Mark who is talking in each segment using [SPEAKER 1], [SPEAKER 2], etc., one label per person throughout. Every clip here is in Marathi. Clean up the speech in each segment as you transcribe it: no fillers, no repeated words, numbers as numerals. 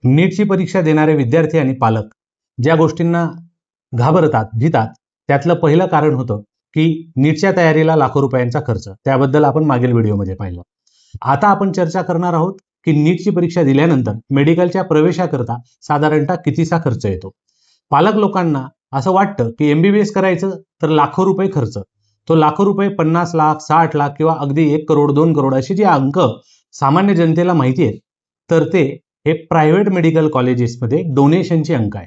[SPEAKER 1] नीटची परीक्षा देणारे विद्यार्थी आणि पालक ज्या गोष्टींना घाबरतात, भितात, त्यातलं पहिलं कारण होतं की नीटच्या तयारीला लाखो रुपयांचा खर्च. त्याबद्दल आपण मागील व्हिडिओमध्ये पाहिलं. आता आपण चर्चा करणार आहोत की नीटची परीक्षा दिल्यानंतर मेडिकलच्या प्रवेशाकरता साधारणतः कितीचा खर्च येतो. पालक लोकांना असं वाटतं की MBBS करायचं तर लाखो रुपये खर्च. तो लाखो रुपये 50 लाख, 60 लाख किंवा अगदी 1 करोड, 2 करोड अशी जी अंक सामान्य जनतेला माहिती आहेत, तर ते हे प्रायव्हेट मेडिकल कॉलेजेसमध्ये डोनेशनचे अंक आहे.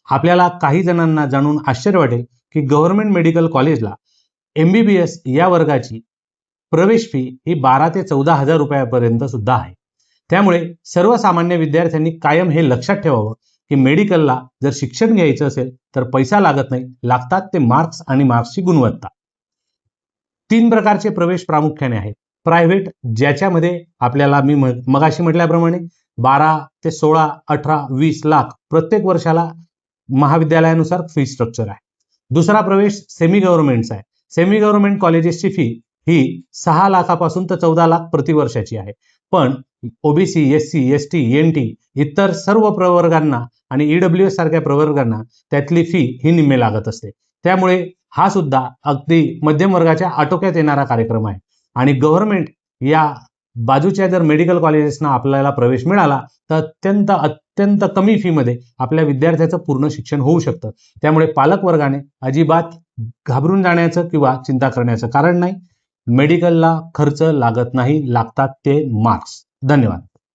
[SPEAKER 1] आपल्याला काही जणांना जाणून आश्चर्य वाटेल की गव्हर्नमेंट मेडिकल कॉलेजला MBBS या वर्गाची प्रवेश फी ही 12 ते 14 हजार रुपयापर्यंत सुद्धा आहे. त्यामुळे सर्वसामान्य विद्यार्थ्यांनी कायम हे लक्षात ठेवावं की मेडिकलला जर शिक्षण घ्यायचं असेल तर पैसा लागत नाही, लागतात ते मार्क्स आणि मार्क्सची गुणवत्ता. 3 प्रकारचे प्रवेश प्रामुख्याने आहेत. प्रायव्हेट, ज्याच्यामध्ये आपल्याला मी मगाशी म्हटल्याप्रमाणे 12 ते 16, 18, 20 लाख प्रत्येक वर्षाला महाविद्यालयानुसार फी स्ट्रक्चर आहे. दुसरा प्रवेश सेमी गव्हर्नमेंटचा आहे. सेमी गव्हर्नमेंट कॉलेजेसची फी ही 6 लाखापासून तर 14 लाख प्रतिवर्षाची आहे. पण OBC, SC, ST, NT इतर सर्व प्रवर्गांना आणि EWS सारख्या प्रवर्गांना त्यातली फी ही निम्मे लागत असते. त्यामुळे हा सुद्धा अगदी मध्यम वर्गाच्या आटोक्यात येणारा कार्यक्रम आहे. आणि गव्हर्नमेंट या बाजूच्या जर मेडिकल कॉलेजेसना आपल्याला प्रवेश मिळाला तर अत्यंत कमी फीमध्ये आपल्या विद्यार्थ्याचं पूर्ण शिक्षण होऊ शकतं. त्यामुळे पालक वर्गाने अजिबात घाबरून जाण्याचं किंवा चिंता करण्याचं कारण नाही. मेडिकलला खर्च लागत नाही, लागतात ते मार्क्स. धन्यवाद.